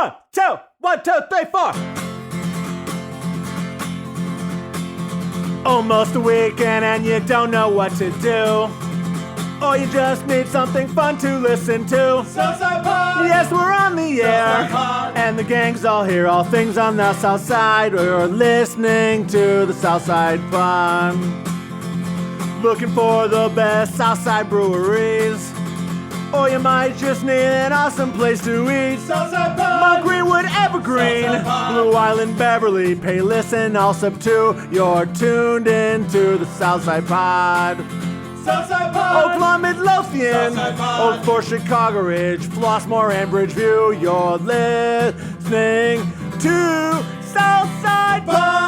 1, 2, 1, 2, 3, 4. Almost a weekend and you don't know what to do. Or you just need something fun to listen to. Southside Pod! Yes, we're on the air. Pod. And the gang's all here, all things on the South Side. We're listening to the Southside Pod. Looking for the best Southside breweries. Or you might just need an awesome place to eat. Southside Pod! Mount Greenwood, Evergreen, Blue Island, Beverly, Payless, and Allsup too. You're tuned into the Southside Pod. Southside Pod! Oakland, Midlothian, Southside Pod. Oak Forest, Chicago Ridge, Flossmoor, and Bridgeview. You're listening to Southside Pod.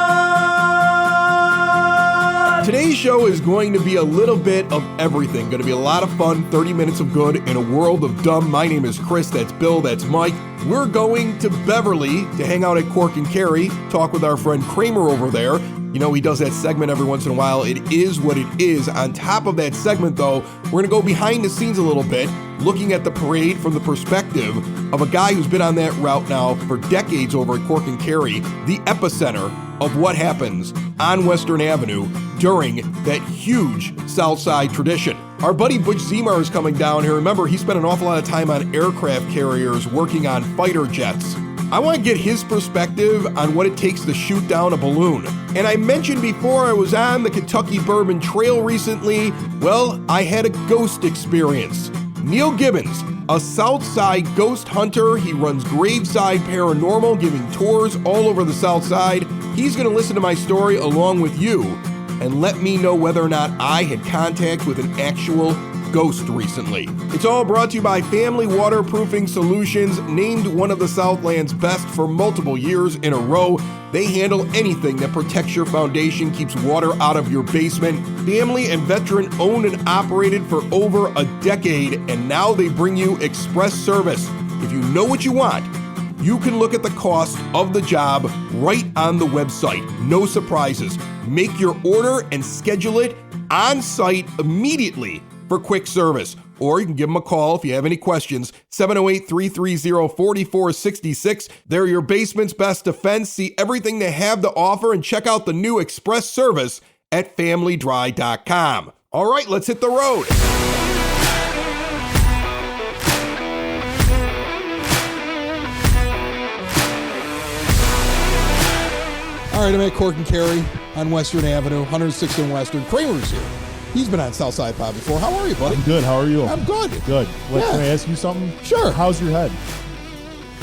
Today's show is going to be a little bit of everything. Going to be a lot of fun, 30 minutes of good in a world of dumb. My name is Chris, that's Bill, that's Mike. We're going to Beverly to hang out at Cork Kerry, talk with our friend Cramer over there. You know, he does that segment every once in a while. It is what it is. On top of that segment, though, we're going to go behind the scenes a little bit, looking at the parade from the perspective of a guy who's been on that route now for decades over at Cork Kerry, the epicenter of what happens on Western Avenue during that huge Southside tradition. Our buddy Butch Zemar is coming down here. Remember, he spent an awful lot of time on aircraft carriers working on fighter jets. I want to get his perspective on what it takes to shoot down a balloon. And I mentioned before I was on the Kentucky Bourbon Trail recently. Well, I had a ghost experience. Neal Gibbons, a Southside ghost hunter. He runs Graveside Paranormal, giving tours all over the Southside. He's going to listen to my story along with you and let me know whether or not I had contact with an actual ghost recently. It's all brought to you by Family Waterproofing Solutions, named one of the Southland's best for multiple years in a row. They handle anything that protects your foundation, keeps water out of your basement. Family and veteran owned and operated for over a decade, and now they bring you express service. If you know what you want, you can look at the cost of the job right on the website. No surprises. Make your order and schedule it on site immediately for quick service. Or you can give them a call if you have any questions, 708-330-4466. They're your basement's best defense. See everything they have to offer and check out the new express service at familydry.com. All right, let's hit the road. All right, I'm at Cork Kerry on Western Avenue, 106th and Western. Cramer's here. He's been on Southside Pod before. How are you, buddy? I'm good. How are you? I'm good. Good. Can I ask you something? Sure. How's your head?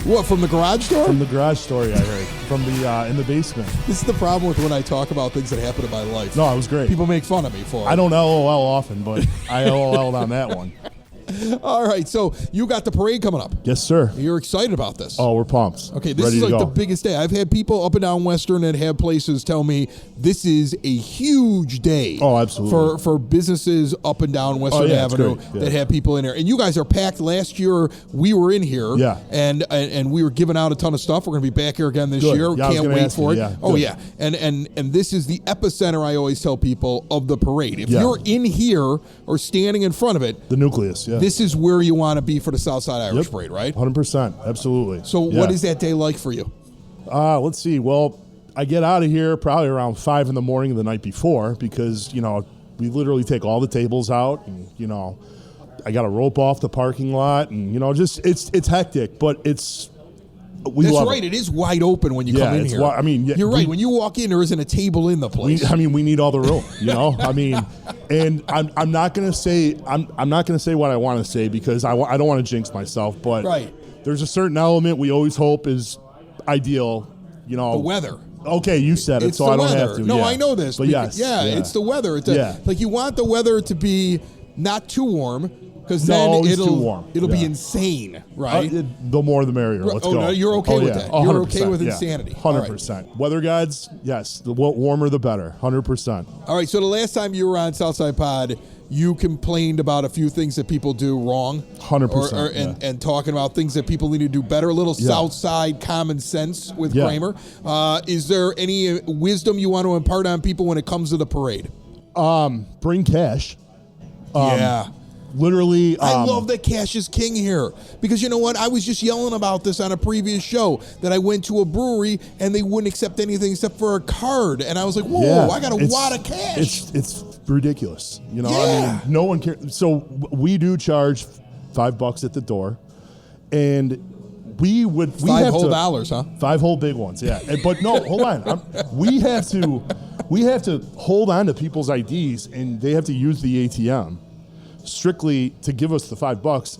What, from the garage door? From the garage story I heard. From the in the basement. This is the problem with when I talk about things that happen in my life. No, it was great. People make fun of me for it. I don't LOL often, but I LOL'd on that one. All right, so you got the parade coming up. Yes, sir. You're excited about this. Oh, we're pumped. Okay, this Ready is to like go. the biggest day. I've had people up and down Western that have places tell me this is a huge day. Oh, absolutely. For businesses up and down Western Avenue that have people in there. And you guys are packed. Last year we were in here. Yeah. And we were giving out a ton of stuff. We're going to be back here again this Good. year. Yeah, I was Can't gonna wait ask for you. it. Yeah, Oh good. yeah. And this is the epicenter, I always tell people, of the parade. If Yeah. you're in here or standing in front of it, The nucleus, yeah. this is where you want to be for the Southside Irish Parade, right? 100%. Absolutely. So what is that day like for you? Let's see. Well, I get out of here probably around 5 in the morning the night before because, we literally take all the tables out and, I got to rope off the parking lot and, just it's hectic, but it's we That's love right. it. It is wide open when you come in it's here. you're right. When you walk in, there isn't a table in the place. we need all the room, and I'm not gonna say I'm not gonna say what I want to say because I don't want to jinx myself, but Right. there's a certain element we always hope is ideal, The weather. Okay, you said it, It's so the I don't weather. have to. No, yeah. I know this. But yes, it's the weather. It's Yeah. like you want the weather to be not too warm because No, then always it'll too warm. be Yeah. insane, right? The more the merrier. Let's go. No, you're okay with yeah. that. You're 100%, okay with yeah. insanity. 100%. Weather gods, yes. The warmer the better. 100%. All right. So the last time you were on Southside Pod, you complained about a few things that people do wrong. 100%. And talking about things that people need to do better. A little Yeah. Southside common sense with Yeah. Cramer. Is there any wisdom you want to impart on people when it comes to the parade? Bring cash. Yeah. literally. I love that cash is king here because you know what? I was just yelling about this on a previous show that I went to a brewery and they wouldn't accept anything except for a card, and I was like, "Whoa, I got a wad of cash." It's ridiculous, you know. Yeah. I mean, no one cares. So we do charge $5 at the door, and we would $5 whole dollars, huh? 5 whole big ones, yeah. But no, hold on. We have to hold on to people's IDs, and they have to use the ATM strictly to give us the $5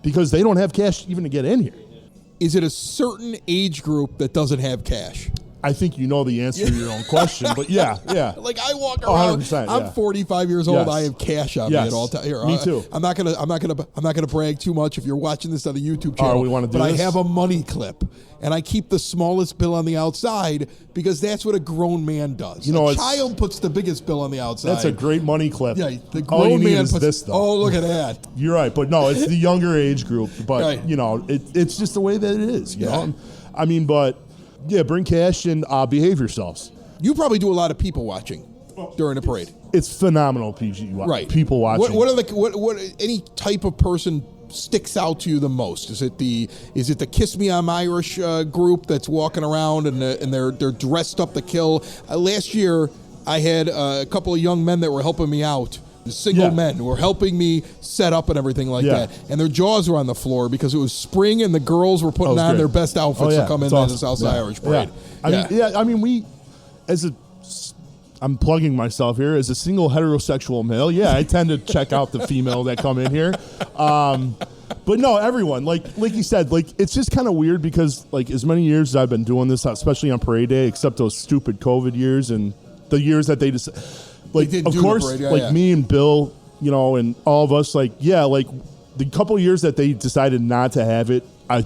because they don't have cash even to get in here. Is it a certain age group that doesn't have cash? I think you know the answer to your own question, but yeah. Like I walk around. 100%, I'm 45 years old. Yes. I have cash on me at all times. Me too. I'm not gonna brag too much. If you're watching this on the YouTube channel, we want to do but this? I have a money clip, and I keep the smallest bill on the outside because that's what a grown man does. You know, a child puts the biggest bill on the outside. That's a great money clip. Yeah, the All you grown need man is puts this, though. Oh, look at that. You're right, but no, it's the younger age group. But Right. you know, it's just the way that it is. You know, I mean, but yeah, bring cash and behave yourselves. You probably do a lot of people watching during the parade. It's phenomenal, PG. Right. People watching. What any type of person sticks out to you the most? Is it the Kiss Me I'm Irish group that's walking around and they're dressed up to kill? Last year I had a couple of young men that were helping me out. Single men who were helping me set up and everything like that. And their jaws were on the floor because it was spring and the girls were putting on their best outfits to come in to the Southside Irish Parade. I mean, we, I'm plugging myself here, as a single heterosexual male, I tend to check out the female that come in here. But no, everyone, like you said, like it's just kind of weird because like as many years as I've been doing this, especially on parade day, except those stupid COVID years and the years that they just... Like, of course, me and Bill, you know, and all of us, like the couple of years that they decided not to have it,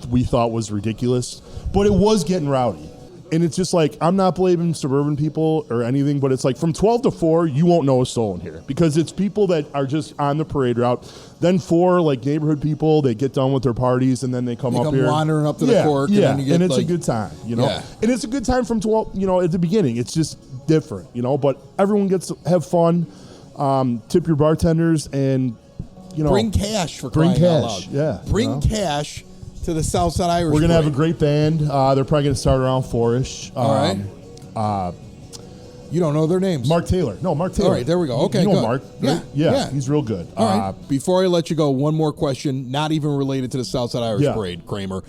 we thought was ridiculous. But it was getting rowdy. And it's just like, I'm not blaming suburban people or anything, but it's like from 12 to 4, you won't know a soul in here. Because it's people that are just on the parade route. Then 4, like neighborhood people, they get done with their parties and then they come up here. Wandering up to the Cork. Yeah, and, then you get, and it's a good time, you know. And it's a good time from 12, you know, at the beginning. It's just different, you know, but everyone gets to have fun, tip your bartenders, and you know, bring cash for crying out loud. Bring cash to the Southside Irish. We're gonna have a great band. They're probably gonna start around 4-ish. All right. You don't know their names. Mark Taylor. All right, there we go. Okay, you know good. Mark. Right? Yeah, he's real good. All right. Before I let you go, one more question, not even related to the Southside Irish Parade, Cramer.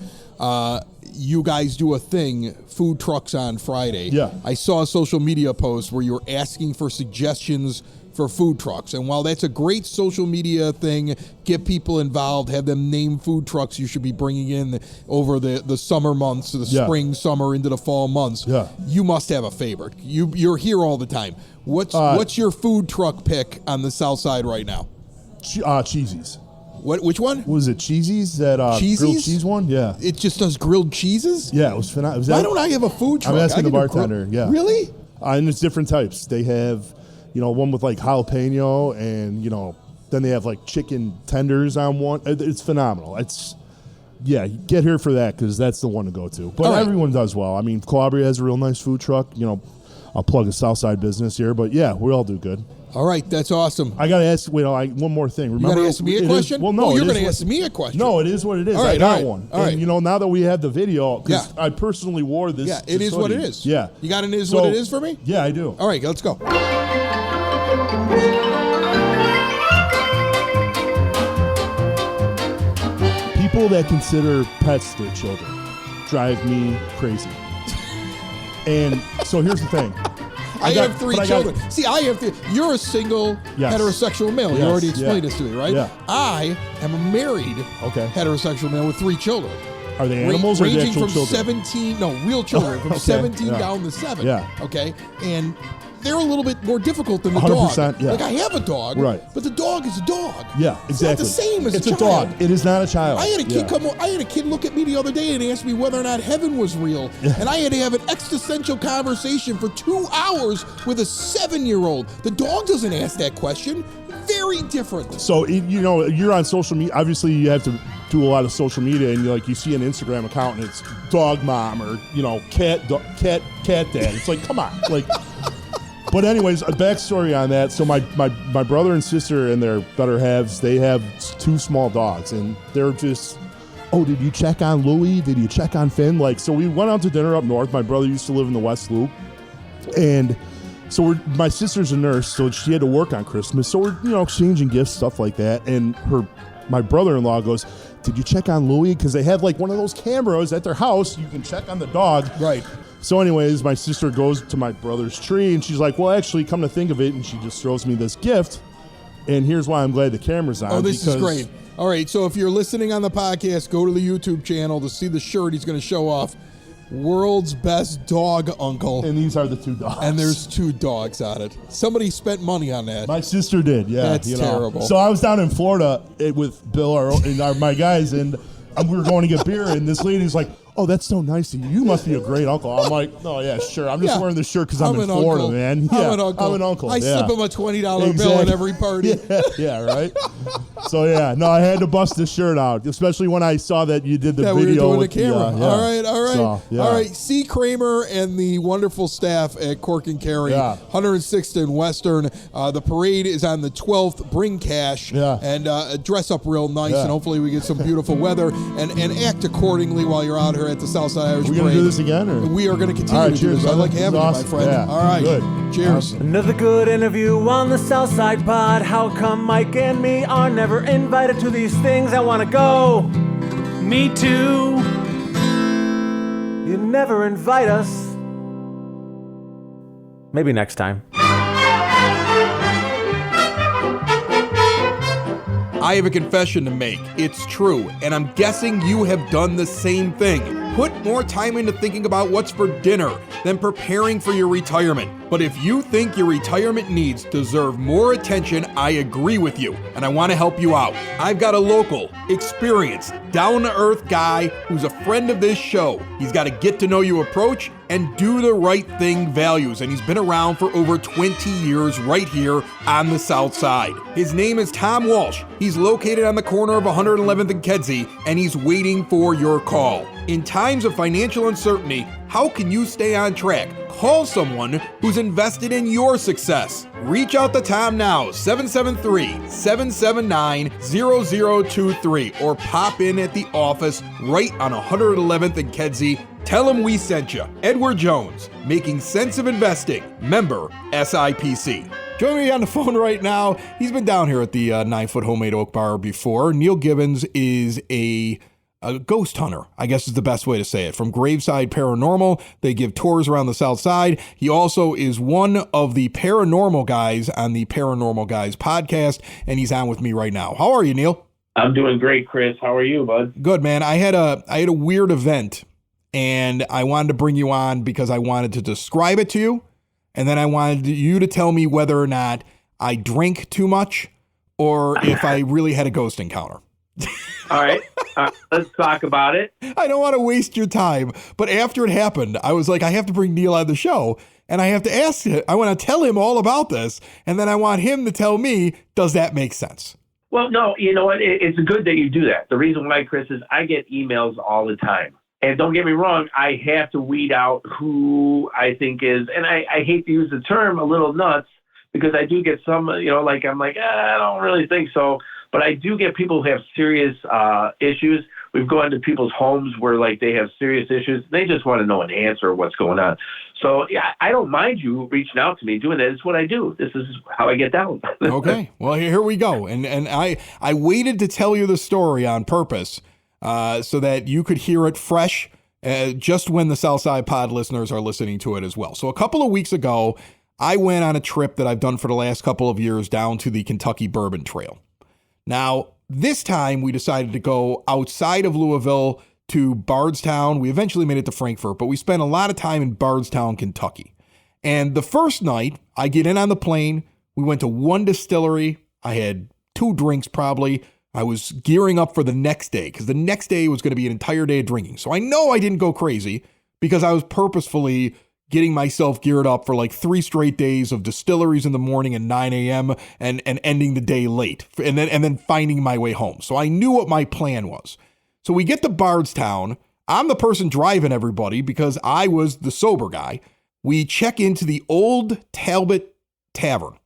You guys do a thing, food trucks on Friday. Yeah. I saw a social media post where you were asking for suggestions for food trucks. And while that's a great social media thing, get people involved, have them name food trucks you should be bringing in over the summer months, the spring, summer, into the fall months. Yeah. You must have a favorite. You're here all the time. What's your food truck pick on the South Side right now? Cheesies. Which one? Was it Cheesies? That Cheesies? grilled cheese one? Yeah. It just does grilled cheeses? Yeah, it was phenomenal. Why don't I have a food truck? I'm asking the bartender. Yeah. Really? And it's different types. They have, you know, one with like jalapeno, and you know, then they have like chicken tenders on one. It's phenomenal. Get here for that because that's the one to go to. But everyone does well. I mean, Calabria has a real nice food truck. You know, I'll plug a Southside business here, but yeah, we all do good. All right, that's awesome. I got to ask, one more thing. Remember, you got to ask me a question? No, you're going to ask me a question. No, it is what it is. I got one. And, you know, now that we have the video, because I personally wore this. Yeah, it is what it is. Yeah. You got an is what it is for me? Yeah, I do. All right, let's go. People that consider pets their children drive me crazy. And so here's the thing. I have 3 children. See, I have 3. You're a single heterosexual male. You already explained this to me, right? Yeah. I am a married heterosexual male with 3 children. Are they animals or the ranging actual from children? 17, real children, from 17 down to 7. Yeah. Okay? And they're a little bit more difficult than the 100%, dog. yeah. Like, I have a dog, but the dog is a dog. Yeah, exactly. It's not the same as it's a a child. dog. It is not a child. I had a kid I had a kid look at me the other day and ask me whether or not heaven was real. And I had to have an existential conversation for 2 hours with a 7-year-old. The dog doesn't ask that question. Very different. So, you know, you're on social media. Obviously, you have to do a lot of social media, and you see an Instagram account, and it's dog mom or, you know, cat dad. It's like, come on. Like, But anyways, a backstory on that. So my brother and sister and their better halves, they have 2 small dogs, and they're just, oh, did you check on Louie? Did you check on Finn? Like, so we went out to dinner up north. My brother used to live in the West Loop, and so my sister's a nurse, so she had to work on Christmas. So we're, exchanging gifts, stuff like that. And my brother-in-law goes, did you check on Louie? Because they have like one of those cameras at their house. You can check on the dog. Right. So anyways, my sister goes to my brother's tree, and she's like, well, actually, come to think of it, and she just throws me this gift. And here's why I'm glad the camera's on. Oh, this is great. All right, so if you're listening on the podcast, go to the YouTube channel to see the shirt he's going to show off. World's best dog uncle. And these are the 2 dogs. And there's 2 dogs on it. Somebody spent money on that. My sister did, yeah. That's terrible. So I was down in Florida with Bill and my guys, and we were going to get beer, and this lady's like, oh, that's so nice of you. You must be a great uncle. I'm like, oh, yeah, sure. I'm just wearing this shirt because I'm in Florida, uncle. man. I'm Yeah, an uncle. I'm an uncle. I slip him a $20 bill at every party. Yeah, right? So, yeah, no, I had to bust this shirt out, especially when I saw that you did the video. We were doing with the camera. yeah. All right. So, yeah. All right, see Cramer and the wonderful staff at Cork Kerry, 106th and Western. The parade is on the 12th. Bring cash and dress up real nice, and hopefully we get some beautiful weather and act accordingly while you're out here at the Southside Irish. Are we going to do this again? Or? We are going to continue to do this. I like having you, my friend. Yeah. All right. Good. Cheers. Awesome. Another good interview on the Southside Pod. How come Mike and me are never invited to these things? I want to go. Me too. You never invite us. Maybe next time. I have a confession to make. It's true, and I'm guessing you have done the same thing. Put more time into thinking about what's for dinner than preparing for your retirement. But if you think your retirement needs deserve more attention, I agree with you, and I want to help you out. I've got a local, experienced, down-to-earth guy who's a friend of this show. He's got a get-to-know-you approach and do the right thing values, and he's been around for over 20 years right here on the South Side. His name is Tom Walsh. He's located on the corner of 111th and Kedzie, and he's waiting for your call. In times of financial uncertainty, how can you stay on track? Call someone who's invested in your success. Reach out to Tom now, 773-779-0023, or pop in at the office right on 111th and Kedzie. Tell him we sent you. Edward Jones, Making Sense of Investing, member SIPC. Joining me on the phone right now, he's been down here at the 9-foot homemade oak bar before. Neal Gibbons is a ghost hunter, I guess is the best way to say it. From Graveside Paranormal, they give tours around the South Side. He also is one of the paranormal guys on the Paranormal Guys podcast, and he's on with me right now. How are you, Neal? I'm doing great, Chris. How are you, bud? Good, man. I had a weird event, and I wanted to bring you on because I wanted to describe it to you, and then I wanted you to tell me whether or not I drink too much or if I really had a ghost encounter. All right. Let's talk about it. I don't want to waste your time, but after it happened, I was like, I have to bring Neal on the show, and I have to ask him, I want to tell him all about this, and then I want him to tell me, does that make sense? Well, no, you know what? It's good that you do that. The reason why, Chris, is I get emails all the time. And don't get me wrong, I have to weed out who I think is, and I hate to use the term a little nuts, because I do get some, I'm like, I don't really think so. But I do get people who have serious issues. We've gone to people's homes where, they have serious issues. They just want to know an answer of what's going on. So, yeah, I don't mind you reaching out to me, doing that. It's what I do. This is how I get down. Okay. Well, here we go. And I waited to tell you the story on purpose so that you could hear it fresh just when the Southside Pod listeners are listening to it as well. So a couple of weeks ago, I went on a trip that I've done for the last couple of years down to the Kentucky Bourbon Trail. Now, this time we decided to go outside of Louisville to Bardstown. We eventually made it to Frankfort, but we spent a lot of time in Bardstown, Kentucky. And the first night, I get in on the plane. We went to one distillery. I had 2 drinks probably. I was gearing up for the next day because the next day was going to be an entire day of drinking. So I know I didn't go crazy because I was purposefully getting myself geared up for 3 straight days of distilleries in the morning at 9 a.m. and ending the day late and then finding my way home. So I knew what my plan was. So we get to Bardstown. I'm the person driving everybody because I was the sober guy. we check into the old Talbot Tavern.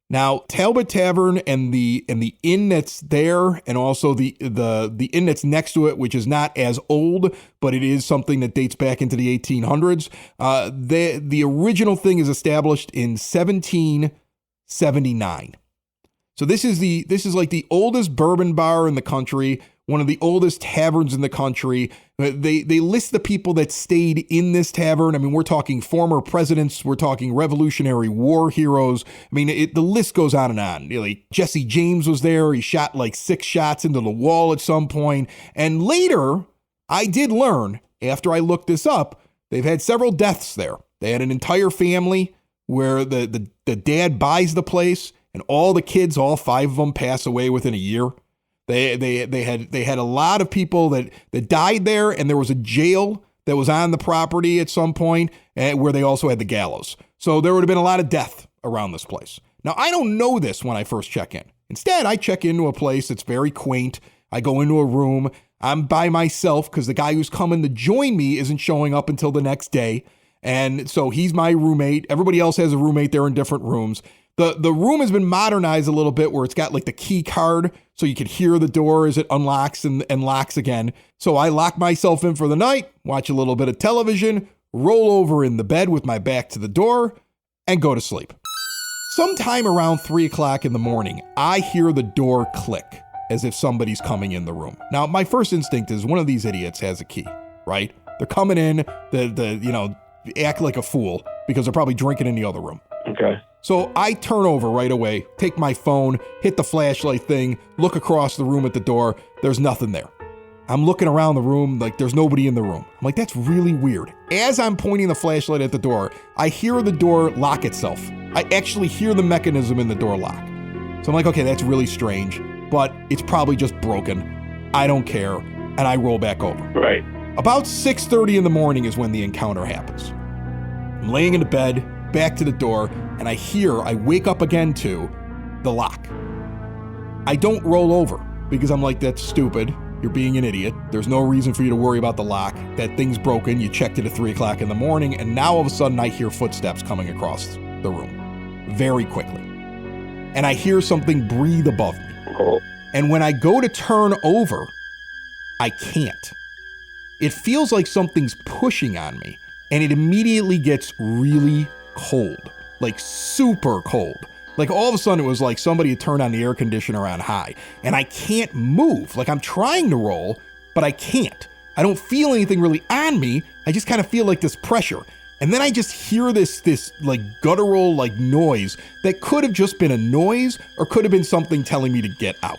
Now, Talbot Tavern and the inn that's there, and also the inn that's next to it, which is not as old, but it is something that dates back into the 1800s. The original thing is established in 1779. So this is like the oldest bourbon bar in the country, one of the oldest taverns in the country. They list the people that stayed in this tavern. I mean, we're talking former presidents. We're talking Revolutionary War heroes. I mean, the list goes on and on. Like Jesse James was there. He shot like 6 shots into the wall at some point. And later, I did learn, after I looked this up, they've had several deaths there. They had an entire family where the dad buys the place and all the kids, all 5 of them, pass away within a year. They had a lot of people that died there, and there was a jail that was on the property at some point where they also had the gallows. So there would have been a lot of death around this place. Now, I don't know this when I first check in. Instead, I check into a place that's very quaint. I go into a room. I'm by myself because the guy who's coming to join me isn't showing up until the next day. And so he's my roommate. Everybody else has a roommate. They're in different rooms. The room has been modernized a little bit where it's got like the key card so you can hear the door as it unlocks and locks again. So I lock myself in for the night, watch a little bit of television, roll over in the bed with my back to the door, and go to sleep. Sometime around 3 o'clock in the morning, I hear the door click as if somebody's coming in the room. Now, my first instinct is one of these idiots has a key, right? They're coming in, act like a fool because they're probably drinking in the other room. Okay. So I turn over right away, take my phone, hit the flashlight thing, look across the room at the door. There's nothing there. I'm looking around the room like there's nobody in the room. I'm like, that's really weird. As I'm pointing the flashlight at the door, I hear the door lock itself. I actually hear the mechanism in the door lock. So I'm like, okay, that's really strange, but it's probably just broken. I don't care. And I roll back over. Right. About 6:30 in the morning is when the encounter happens. I'm laying in the bed, back to the door, and I wake up again to the lock. I don't roll over because I'm like, that's stupid. You're being an idiot. There's no reason for you to worry about the lock. That thing's broken. You checked it at 3 o'clock in the morning, and now all of a sudden I hear footsteps coming across the room very quickly. And I hear something breathe above me. Oh. And when I go to turn over, I can't. It feels like something's pushing on me, and it immediately gets really cold, like super cold. Like all of a sudden it was like somebody had turned on the air conditioner on high, and I can't move. Like I'm trying to roll, but I can't. I don't feel anything really on me. I just kind of feel like this pressure. And then I just hear this like guttural like noise that could have just been a noise or could have been something telling me to get out.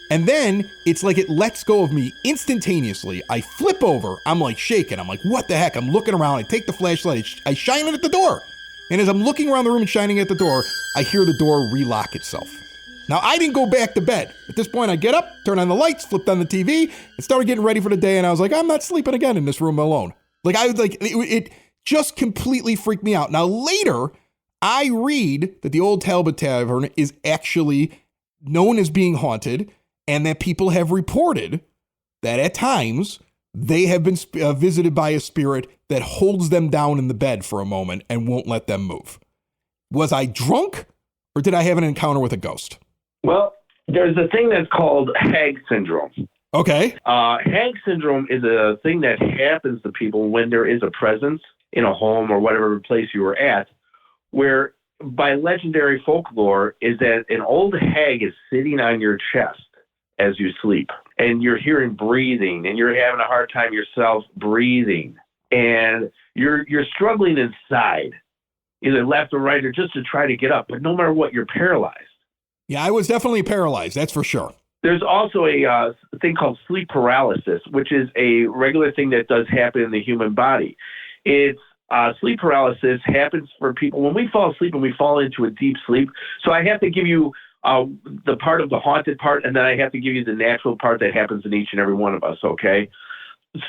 And then it's like it lets go of me instantaneously. I flip over. I'm like shaking. I'm like, what the heck? I'm looking around. I take the flashlight. I shine it at the door. And as I'm looking around the room and shining at the door, I hear the door relock itself. Now, I didn't go back to bed. At this point, I get up, turn on the lights, flipped on the TV, and started getting ready for the day. And I was like, I'm not sleeping again in this room alone. Like, it just completely freaked me out. Now, later, I read that the old Talbot Tavern is actually known as being haunted, and that people have reported that at times they have been visited by a spirit that holds them down in the bed for a moment and won't let them move. Was I drunk, or did I have an encounter with a ghost? Well, there's a thing that's called hag syndrome. Okay. Hag syndrome is a thing that happens to people when there is a presence in a home or whatever place you were at, where by legendary folklore is that an old hag is sitting on your chest as you sleep, and you're hearing breathing, and you're having a hard time yourself breathing, and you're struggling inside, either left or right, or just to try to get up. But no matter what, you're paralyzed. Yeah, I was definitely paralyzed. That's for sure. There's also a thing called sleep paralysis, which is a regular thing that does happen in the human body. It's sleep paralysis happens for people when we fall asleep and we fall into a deep sleep. So I have to give you the part of the haunted part, and then I have to give you the natural part that happens in each and every one of us, okay?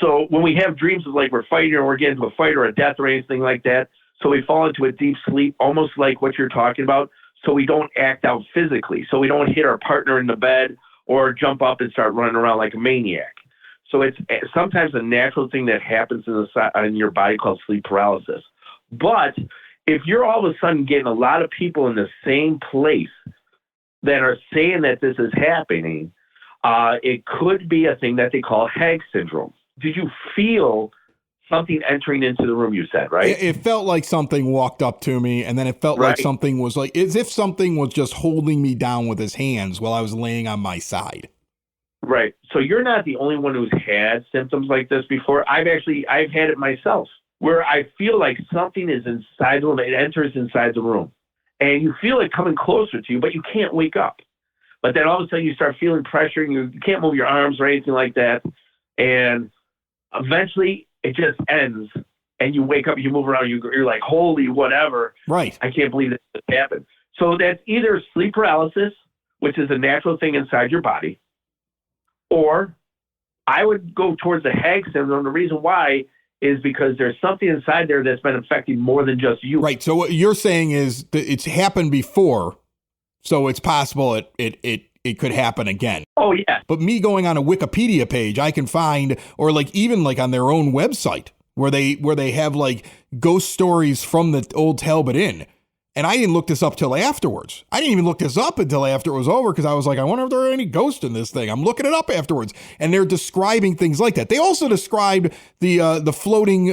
So when we have dreams of like we're fighting or we're getting into a fight or a death or anything like that, so we fall into a deep sleep, almost like what you're talking about, so we don't act out physically. So we don't hit our partner in the bed or jump up and start running around like a maniac. So it's sometimes a natural thing that happens in your body called sleep paralysis. But if you're all of a sudden getting a lot of people in the same place that are saying that this is happening, it could be a thing that they call Hag syndrome. Did you feel something entering into the room, you said, right? It felt like something walked up to me, and then it felt like something was like, as if something was just holding me down with his hands while I was laying on my side. Right. So you're not the only one who's had symptoms like this before. I've had it myself, where I feel like something is inside the room. It enters inside the room, and you feel it coming closer to you, but you can't wake up. But then all of a sudden you start feeling pressure, and you can't move your arms or anything like that. And eventually it just ends, and you wake up, you move around, you're like, holy whatever. Right. I can't believe this happened. So that's either sleep paralysis, which is a natural thing inside your body, or I would go towards the Hag syndrome. The reason why is because there's something inside there that's been affecting more than just you. Right. So what you're saying is that it's happened before, so it's possible it could happen again. Oh, yeah. But me going on a Wikipedia page, I can find, or like even like on their own website where they have like ghost stories from the old Talbot Inn. And I didn't look this up till afterwards. I didn't even look this up until after it was over, because I was like, I wonder if there are any ghosts in this thing. I'm looking it up afterwards. And they're describing things like that. They also described the floating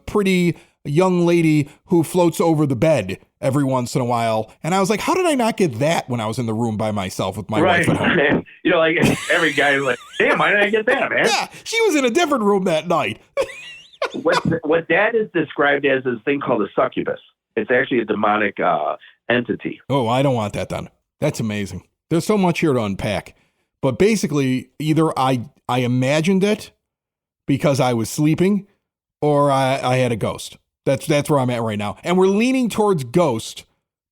pretty young lady who floats over the bed every once in a while. And I was like, how did I not get that when I was in the room by myself with my wife at home? You know, like every guy's like, damn, why did I get that, man? Yeah, she was in a different room that night. What that is described as is a thing called a succubus. It's actually a demonic entity. Oh, I don't want that done. That's amazing. There's so much here to unpack. But basically, either I imagined it because I was sleeping, or I had a ghost. That's where I'm at right now. And we're leaning towards ghost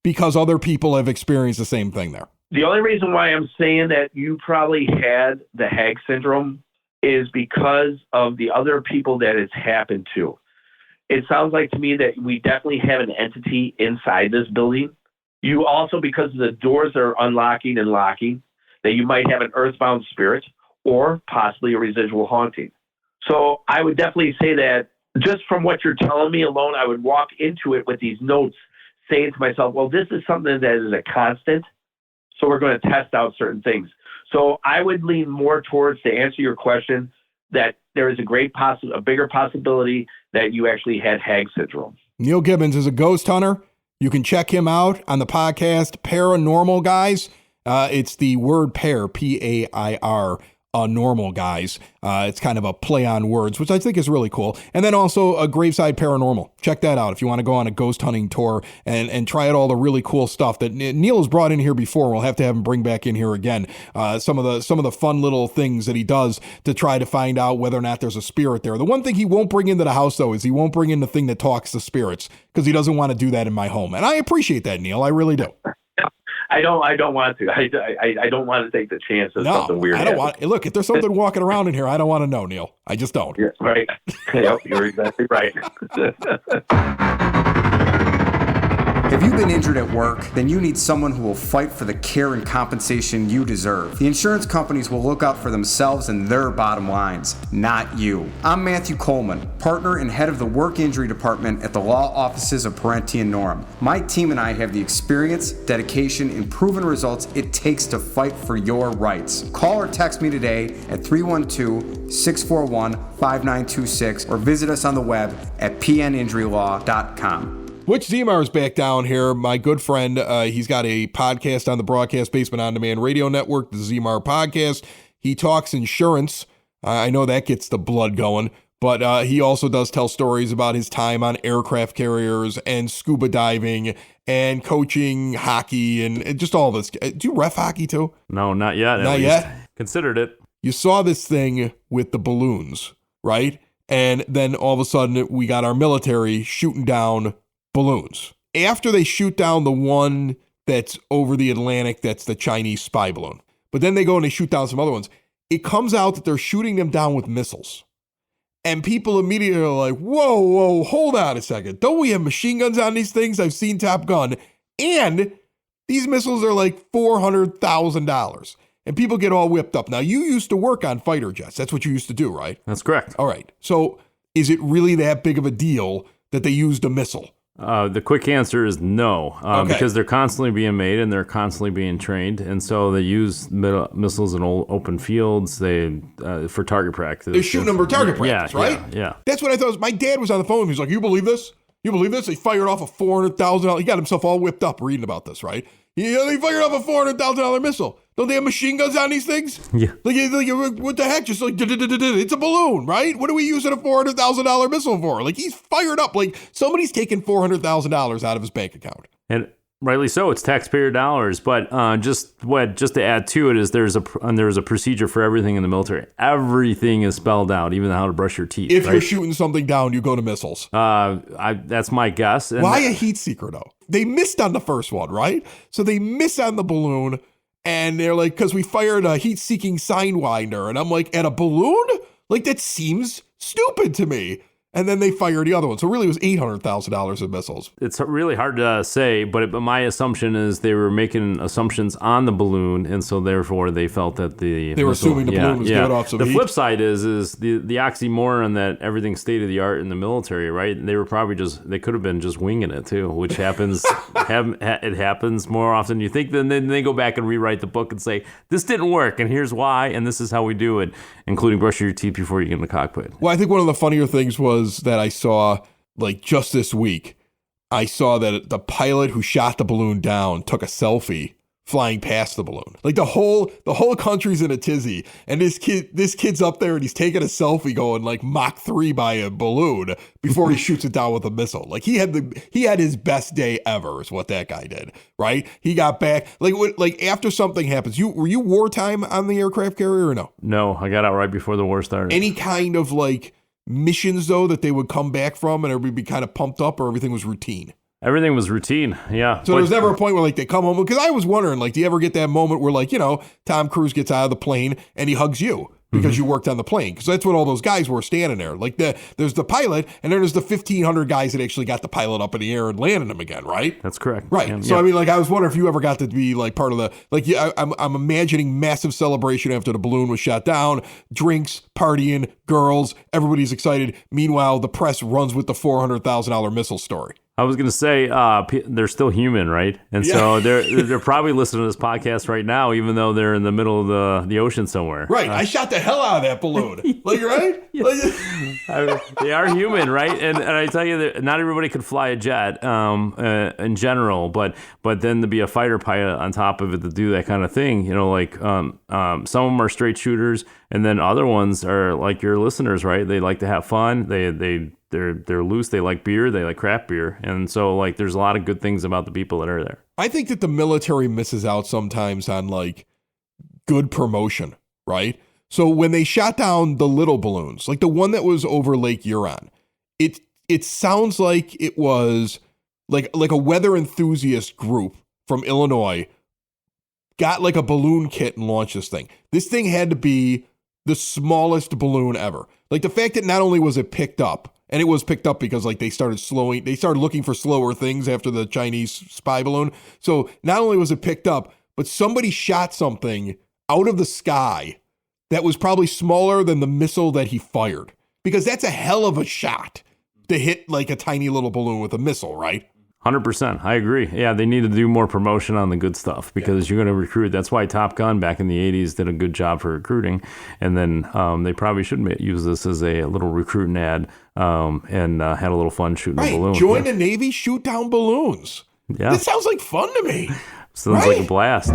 because other people have experienced the same thing there. The only reason why I'm saying that you probably had the Hag syndrome is because of the other people that it's happened to. It sounds like to me that we definitely have an entity inside this building. You also, because the doors are unlocking and locking, that you might have an earthbound spirit or possibly a residual haunting. So I would definitely say that just from what you're telling me alone, I would walk into it with these notes saying to myself, well, this is something that is a constant, so we're going to test out certain things. So I would lean more towards, to answer your question, that there is a bigger possibility that you actually had Hag syndrome. Neal Gibbons is a ghost hunter. You can check him out on the podcast Paranormal Guys. It's the word pair, P-A-I-R, normal guys. It's kind of a play on words, which I think is really cool. And then also a Graveside Paranormal. Check that out if you want to go on a ghost hunting tour and try out all the really cool stuff that Neal has brought in here before. We'll have to have him bring back in here again. Some of the fun little things that he does to try to find out whether or not there's a spirit there. The one thing he won't bring into the house, though, is he won't bring in the thing that talks to spirits, because he doesn't want to do that in my home. And I appreciate that, Neal. I really do. I don't want to. I don't want to take the chance of something weird. I don't want. Look, if there's something walking around in here, I don't want to know, Neal. I just don't. Yeah, right. Yep, you're exactly right. If you've been injured at work, then you need someone who will fight for the care and compensation you deserve. The insurance companies will look out for themselves and their bottom lines, not you. I'm Matthew Coleman, partner and head of the work injury department at the law offices of Parenti and Norm. My team and I have the experience, dedication, and proven results it takes to fight for your rights. Call or text me today at 312-641-5926 or visit us on the web at pninjurylaw.com. Which Zemar is back down here, my good friend. He's got a podcast on the Broadcast Basement On Demand Radio Network, the Zemar Podcast. He talks insurance. I know that gets the blood going, but he also does tell stories about his time on aircraft carriers and scuba diving and coaching hockey and just all this. Do you ref hockey too? No, not yet. Not yet? Considered it. You saw this thing with the balloons, right? And then all of a sudden we got our military shooting down balloons. After they shoot down the one that's over the Atlantic, that's the Chinese spy balloon. But then they go and they shoot down some other ones. It comes out that they're shooting them down with missiles. And people immediately are like, whoa, hold on a second. Don't we have machine guns on these things? I've seen Top Gun. And these missiles are like $400,000. and people get all whipped up. Now, you used to work on fighter jets. That's what you used to do, right? That's correct. All right. So is it really that big of a deal that they used a missile? The quick answer is no, Okay. because they're constantly being made and they're constantly being trained, and so they use missiles in open fields. They for target practice. They're shooting them for target practice, right? Yeah. That's what I thought. My dad was on the phone. He's like, "You believe this? You believe this?" They fired off a $400,000. He got himself all whipped up reading about this, right? They fired off a $400,000 missile. Don't they have machine guns on these things? Yeah. Like, what the heck? Just like, it's a balloon, right? What are we using a $400,000 missile for? Like, he's fired up. Like, somebody's taking $400,000 out of his bank account. And rightly so, it's taxpayer dollars. But just to add to it is there's a procedure for everything in the military. Everything is spelled out, even how to brush your teeth. If right? you're shooting something down, you go to missiles. That's my guess. And Why a heat seeker, though? They missed on the first one, right? So they miss on the balloon, and they're like, because we fired a heat-seeking sidewinder. And I'm like, at a balloon? Like, that seems stupid to me. And then they fired the other one. So really it was $800,000 of missiles. It's really hard to say, but my assumption is they were making assumptions on the balloon, and so therefore they felt that they were assuming the balloon was giving off some The heat. flip side is the oxymoron that everything's state of the art in the military, right? They were probably they could have been just winging it too, which happens. It happens more often than you think. Then they go back and rewrite the book and say this didn't work, and here's why, and this is how we do it, including brushing your teeth before you get in the cockpit. Well, I think one of the funnier things was that I saw, like, just this week, I saw that the pilot who shot the balloon down took a selfie flying past the balloon. Like, the whole country's in a tizzy, and this kid's up there and he's taking a selfie going like Mach 3 by a balloon before he shoots it down with a missile. Like, he had his best day ever is what that guy did, right? He got back like after something happens. Were you wartime on the aircraft carrier or no? No, I got out right before the war started. Any kind of like missions though that they would come back from and everybody be kind of pumped up, or everything was routine? Everything was routine, yeah. So there was never a point where like they come home, because I was wondering, like, do you ever get that moment where, like, you know, Tom Cruise gets out of the plane and he hugs you because you worked on the plane? Because that's what all those guys were standing there. Like, there's the pilot, and then there's the 1,500 guys that actually got the pilot up in the air and landed him again, right? That's correct. Right. Yeah, So yeah. I mean, like, I was wondering if you ever got to be like part of the, like, yeah, I'm imagining massive celebration after the balloon was shot down, drinks, partying, girls, everybody's excited. Meanwhile, the press runs with the $400,000 missile story. I was going to say they're still human, right? And so they're probably listening to this podcast right now, even though they're in the middle of the ocean somewhere. Right. I shot the hell out of that balloon. Like, right? They are human, right? And I tell you that not everybody could fly a jet in general, but then to be a fighter pilot on top of it to do that kind of thing, you know, like some of them are straight shooters, and then other ones are like your listeners, right? They like to have fun. They're loose. They like beer. They like craft beer. And so, like, there's a lot of good things about the people that are there. I think that the military misses out sometimes on, like, good promotion, right? So when they shot down the little balloons, like the one that was over Lake Huron, it sounds like it was like a weather enthusiast group from Illinois got like a balloon kit and launched this thing. This thing had to be the smallest balloon ever. Like, the fact that not only was it picked up, and it was picked up because, like, they started looking for slower things after the Chinese spy balloon. So not only was it picked up, but somebody shot something out of the sky that was probably smaller than the missile that he fired. Because that's a hell of a shot to hit, like, a tiny little balloon with a missile, right? 100%. I agree. Yeah, they need to do more promotion on the good stuff, because you're going to recruit. That's why Top Gun back in the 80s did a good job for recruiting. And then they probably should use this as a little recruiting ad and had a little fun shooting a balloon. Join the Navy, shoot down balloons. Yeah. That sounds like fun to me. Sounds like a blast.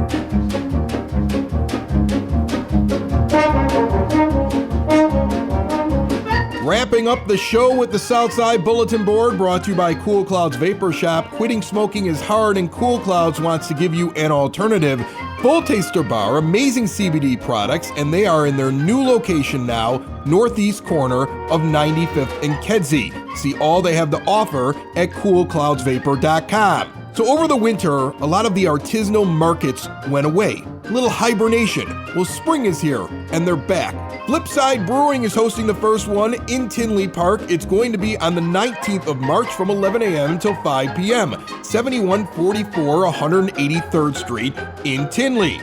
Wrapping up the show with the Southside Bulletin Board, brought to you by Cool Clouds Vapor Shop. Quitting smoking is hard, and Cool Clouds wants to give you an alternative. Full Taster Bar, amazing CBD products, and they are in their new location now, northeast corner of 95th and Kedzie. See all they have to offer at coolcloudsvapor.com. So over the winter, a lot of the artisanal markets went away. Little hibernation. Well, spring is here, and they're back. Flipside Brewing is hosting the first one in Tinley Park. It's going to be on the 19th of March from 11 a.m. until 5 p.m. 7144 183rd Street in Tinley.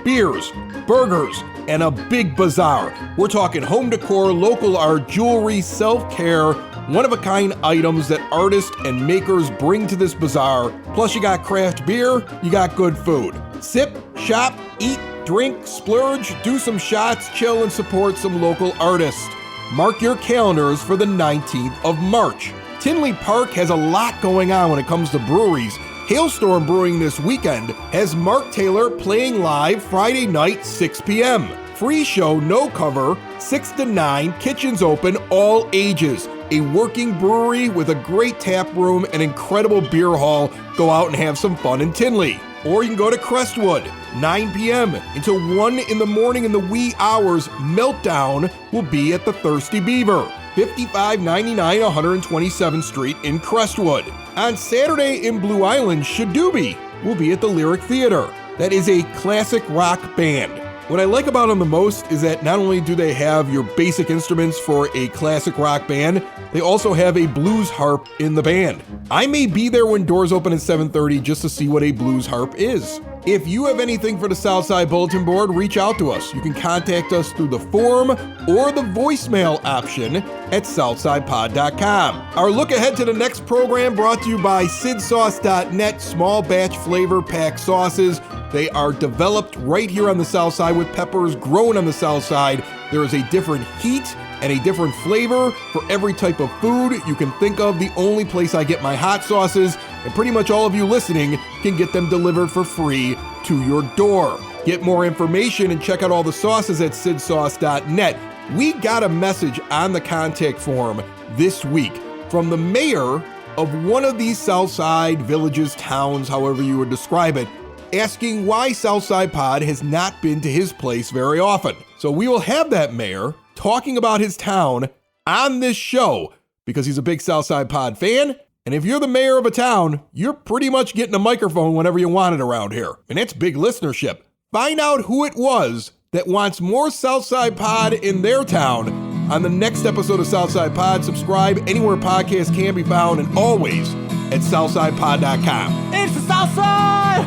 beers, burgers, and a big bazaar. We're talking home decor, local art, jewelry, self-care, one-of-a-kind items that artists and makers bring to this bazaar. Plus, you got craft beer, you got good food. Sip, shop, eat, drink, splurge, do some shots, chill, and support some local artists. Mark your calendars for the 19th of March. Tinley Park has a lot going on when it comes to breweries. Hailstorm Brewing this weekend has Mark Taylor playing live Friday night, 6 p.m. Free show, no cover, 6 to 9, kitchens open, all ages. A working brewery with a great tap room and incredible beer hall. Go out and have some fun in Tinley. Or you can go to Crestwood, 9 p.m. until 1 in the morning in the wee hours. Meltdown will be at the Thirsty Beaver, 5599 127th Street in Crestwood. On Saturday in Blue Island, Shadooby will be at the Lyric Theater. That is a classic rock band. What I like about them the most is that not only do they have your basic instruments for a classic rock band, they also have a blues harp in the band. I may be there when doors open at 7:30 just to see what a blues harp is. If you have anything for the Southside Bulletin Board, reach out to us. You can contact us through the form or the voicemail option at southsidepod.com. Our look ahead to the next program brought to you by sidsauce.net, small batch flavor pack sauces. They are developed right here on the South Side with peppers grown on the South Side. There is a different heat and a different flavor for every type of food you can think of. The only place I get my hot sauces, and pretty much all of you listening can get them delivered for free to your door. Get more information and check out all the sauces at sidsauce.net. We got a message on the contact form this week from the mayor of one of these Southside villages, towns, however you would describe it, asking why Southside Pod has not been to his place very often. So we will have that mayor talking about his town on this show because he's a big Southside Pod fan. And if you're the mayor of a town, you're pretty much getting a microphone whenever you want it around here. And that's big listenership. Find out who it was that wants more Southside Pod in their town on the next episode of Southside Pod. Subscribe anywhere podcasts can be found and always at southsidepod.com. It's the Southside!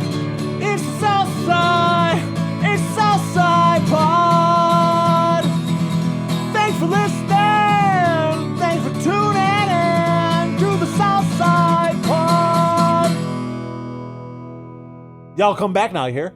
It's the Southside! It's Southside Pod! Thanks for listening! Thanks for tuning in to the Southside Pod! Y'all come back now, you hear?